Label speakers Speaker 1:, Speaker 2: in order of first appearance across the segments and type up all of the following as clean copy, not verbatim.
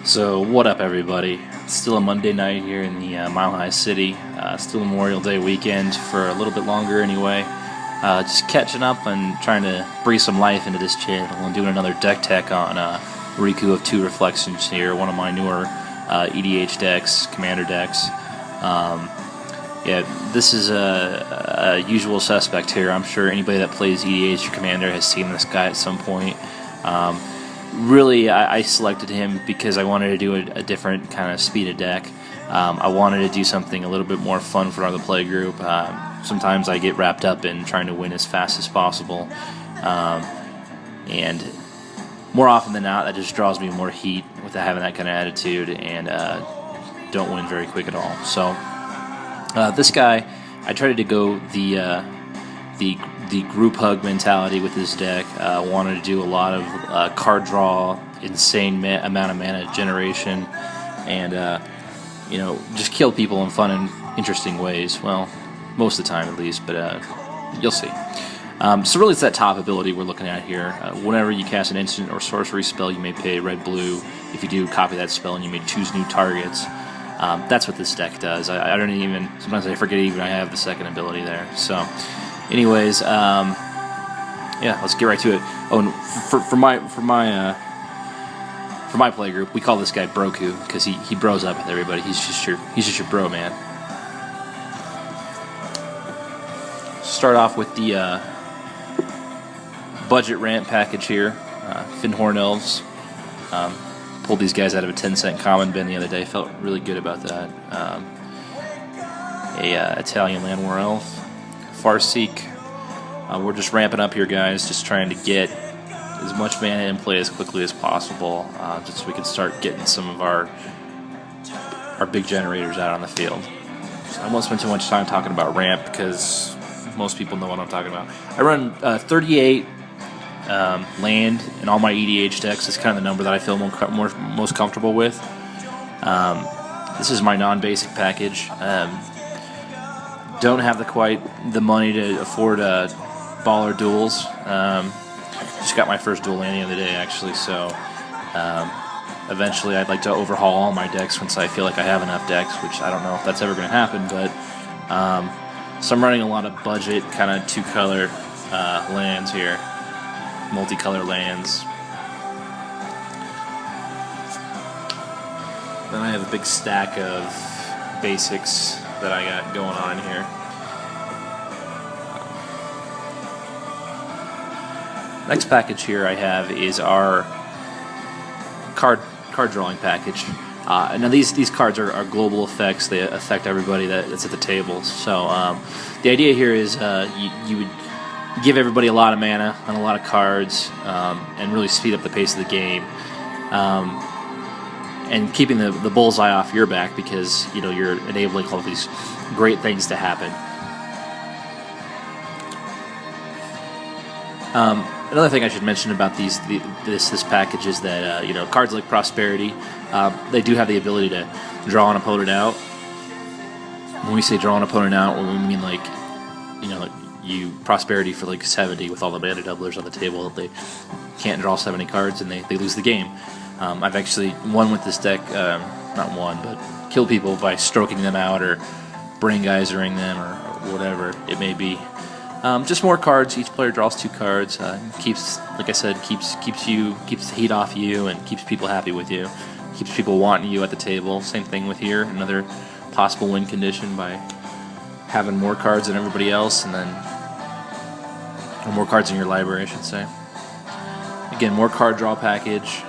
Speaker 1: So what up, everybody? It's still a Monday night here in the Mile High City. Still Memorial Day weekend for a little bit longer anyway. Just catching up and trying to breathe some life into this channel and doing another deck tech on Riku of Two Reflections here, one of my newer EDH decks, commander decks. Yeah, this is a usual suspect here. I'm sure anybody that plays EDH or commander has seen this guy at some point. Really, I selected him because I wanted to do a different kind of speeded deck. I wanted to do something a little bit more fun for the play group. Sometimes I get wrapped up in trying to win as fast as possible, and more often than not, that just draws me more heat with having that kind of attitude, and don't win very quick at all. So this guy, I tried to go the group hug mentality with this deck. Wanted to do a lot of card draw, insane amount of mana generation, and you know, just kill people in fun and interesting ways. Well, most of the time at least, but you'll see. So really, it's that top ability we're looking at here. Whenever you cast an instant or sorcery spell, you may pay red-blue. If you do, copy that spell, and you may choose new targets. That's what this deck does. I don't even. Sometimes I forget even I have the second ability there. So. Anyways, yeah, let's get right to it. Oh, and for my play group, we call this guy Broku because he bros up with everybody. He's just your bro, man. Start off with the budget rant package here. Fyndhorn Elves. Pulled these guys out of a 10-cent common bin the other day. Felt really good about that. Italian Llanowar Elves. FarSeek. We're just ramping up here, guys, just trying to get as much mana in play as quickly as possible, just so we can start getting some of our big generators out on the field. So I won't spend too much time talking about ramp because most people know what I'm talking about. I run 38 land in all my EDH decks. It's kind of the number that I feel most comfortable with. This is my non-basic package. Don't have quite the money to afford baller duels. Just got my first duel landing the other day, actually, so eventually I'd like to overhaul all my decks once I feel like I have enough decks, which I don't know if that's ever going to happen, but so I'm running a lot of budget kind of two-color lands here, multicolor lands. Then I have a big stack of basics that I got going on here. Next package here I have is our card drawing package. Now these cards are global effects. They affect everybody that's at the table. So the idea here is you would give everybody a lot of mana and a lot of cards, and really speed up the pace of the game. And keeping the bullseye off your back because you know you're enabling all of these great things to happen. Another thing I should mention about this package is that you know, cards like Prosperity, they do have the ability to draw an opponent out. When we say draw an opponent out, we mean like, you know, you Prosperity for like 70 with all the mana doublers on the table. They can't draw 70 cards and they lose the game. I've actually won with this deck, not won, but killed people by stroking them out or Braingeysering them or whatever it may be. Just more cards. Each player draws 2 cards. Keeps, like I said, keeps the heat off you and keeps people happy with you. Keeps people wanting you at the table. Same thing with here. Another possible win condition by having more cards than everybody else, and then or more cards in your library, I should say. Again, more card draw package.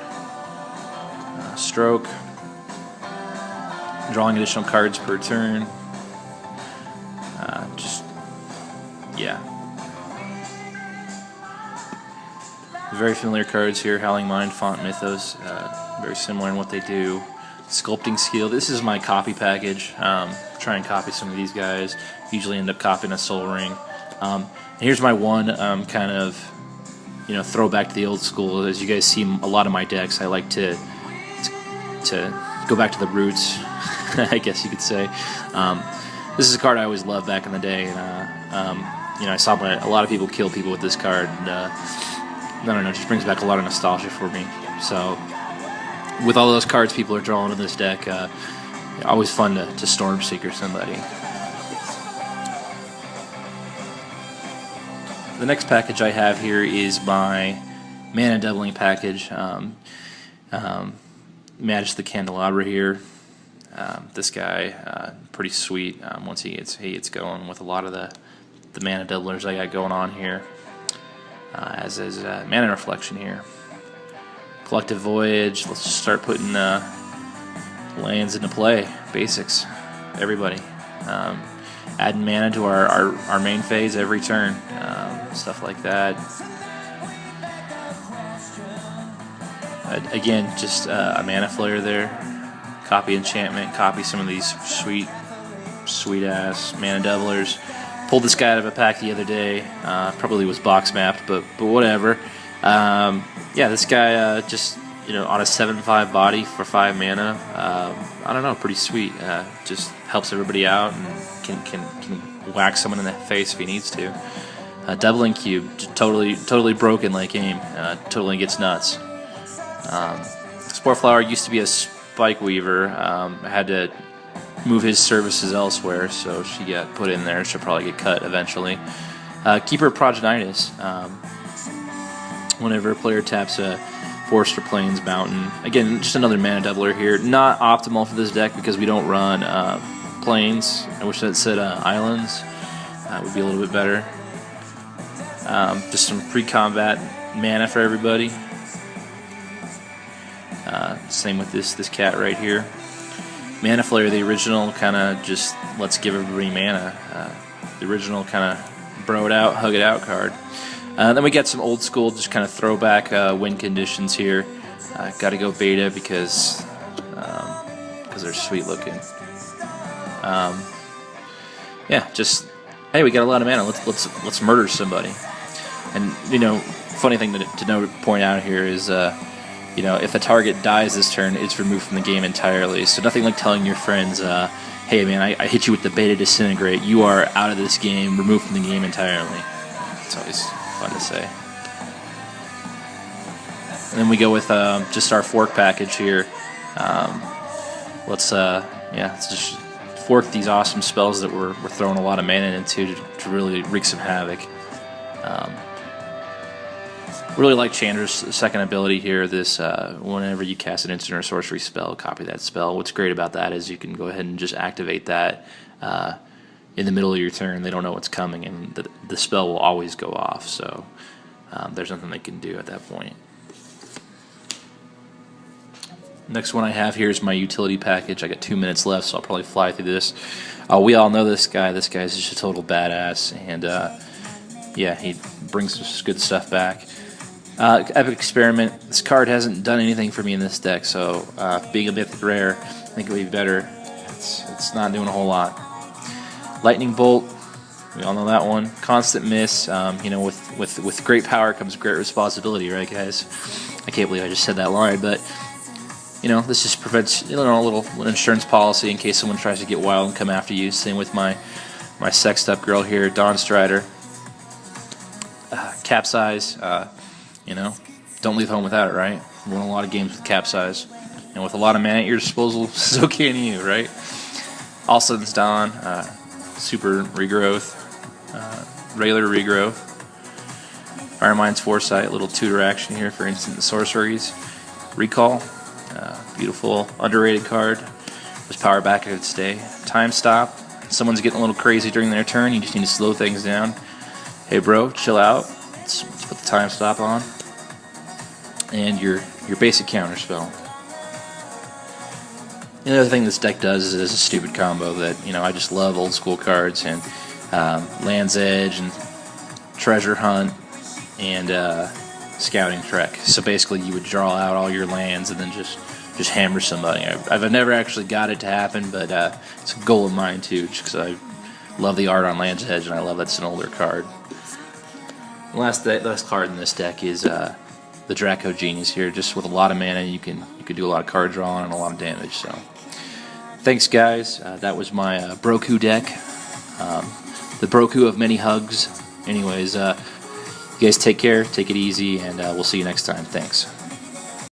Speaker 1: Stroke, drawing additional cards per turn. Yeah. Very familiar cards here. Howling Mine, Font, Mythos. Very similar in what they do. Sculpting Steel. This is my copy package. Try and copy some of these guys. Usually end up copying a Soul Ring. Here's my one kind of, you know, throwback to the old school. As you guys see, a lot of my decks, I like to go back to the roots, I guess you could say. This is a card I always loved back in the day, and you know, I saw a lot of people kill people with this card, and I don't know, it just brings back a lot of nostalgia for me. So with all those cards people are drawing in this deck, always fun to Stormseeker somebody. The next package I have here is my mana doubling package. Magus the Candelabra here. This guy, pretty sweet once he gets going with a lot of the mana doublers I got going on here. As is Mana Reflection here. Collective Voyage, let's just start putting lands into play. Basics, everybody. Adding mana to our main phase every turn. Stuff like that. Again, just a mana flare there. Copy Enchantment, copy some of these sweet ass mana doublers. Pulled this guy out of a pack the other day. Probably was box mapped, but whatever. Yeah, this guy just on a 7/5 body for 5 mana. I don't know, pretty sweet. Just helps everybody out and can whack someone in the face if he needs to. Doubling Cube, totally broken late game. Totally gets nuts. Spore Flower used to be a Spike Weaver. Had to move his services elsewhere, so she got put in there. She'll probably get cut eventually. Keeper Progenitus. Whenever a player taps a Forest or Plains Mountain, again, just another mana doubler here. Not optimal for this deck because we don't run Plains. I wish that said Islands. Would be a little bit better. Just some pre-combat mana for everybody. Same with this cat right here. Mana Flare, the original, kind of just let's give everybody mana. The original kind of bro it out, hug it out card. Then we got some old school, just kind of throwback win conditions here. Got to go beta because they're sweet looking. Yeah, just hey, we got a lot of mana. Let's murder somebody. And funny thing to point out here is if the target dies this turn, it's removed from the game entirely. So nothing like telling your friends, hey man, I hit you with the beta Disintegrate. You are out of this game, removed from the game entirely. It's always fun to say. And then we go with just our fork package here. Let's just fork these awesome spells that we're throwing a lot of mana into to really wreak some havoc. Really like Chandra's second ability here. This whenever you cast an instant or sorcery spell, copy that spell. What's great about that is you can go ahead and just activate that in the middle of your turn. They don't know what's coming, and the spell will always go off. So there's nothing they can do at that point. Next one I have here is my utility package. I got 2 minutes left, so I'll probably fly through this. We all know this guy. This guy's just a total badass, and yeah, he brings us good stuff back. Epic Experiment. This card hasn't done anything for me in this deck, so being a mythic rare, I think it would be better. It's not doing a whole lot. Lightning Bolt. We all know that one. Constant Miss. With great power comes great responsibility, right, guys? I can't believe I just said that line, but this just prevents a little insurance policy in case someone tries to get wild and come after you. Same with my sexed up girl here, Dawn Strider. Capsize. Don't leave home without it, right? You won a lot of games with Capsize. And with a lot of mana at your disposal, so can you, right? All Sudden's Dawn, Super Regrowth, regular Regrowth. Iron Mind's Foresight, little tutor action here for instant sorceries. Recall, beautiful, underrated card. Just power back if it stay. Time Stop, someone's getting a little crazy during their turn, you just need to slow things down. Hey bro, chill out. Let's put the Time Stop on. And your basic counter spell. The other thing this deck does is it's a stupid combo that I just love old school cards and Land's Edge and Treasure Hunt and Scouting Trek. So basically, you would draw out all your lands and then just hammer somebody. I've never actually got it to happen, but it's a goal of mine too, just because I love the art on Land's Edge and I love that's an older card. The last card in this deck is the Dracogenius here. Just with a lot of mana, you could do a lot of card drawing and a lot of damage. So, thanks guys. That was my Broku deck, the Broku of many hugs. Anyways, you guys take care, take it easy, and we'll see you next time. Thanks.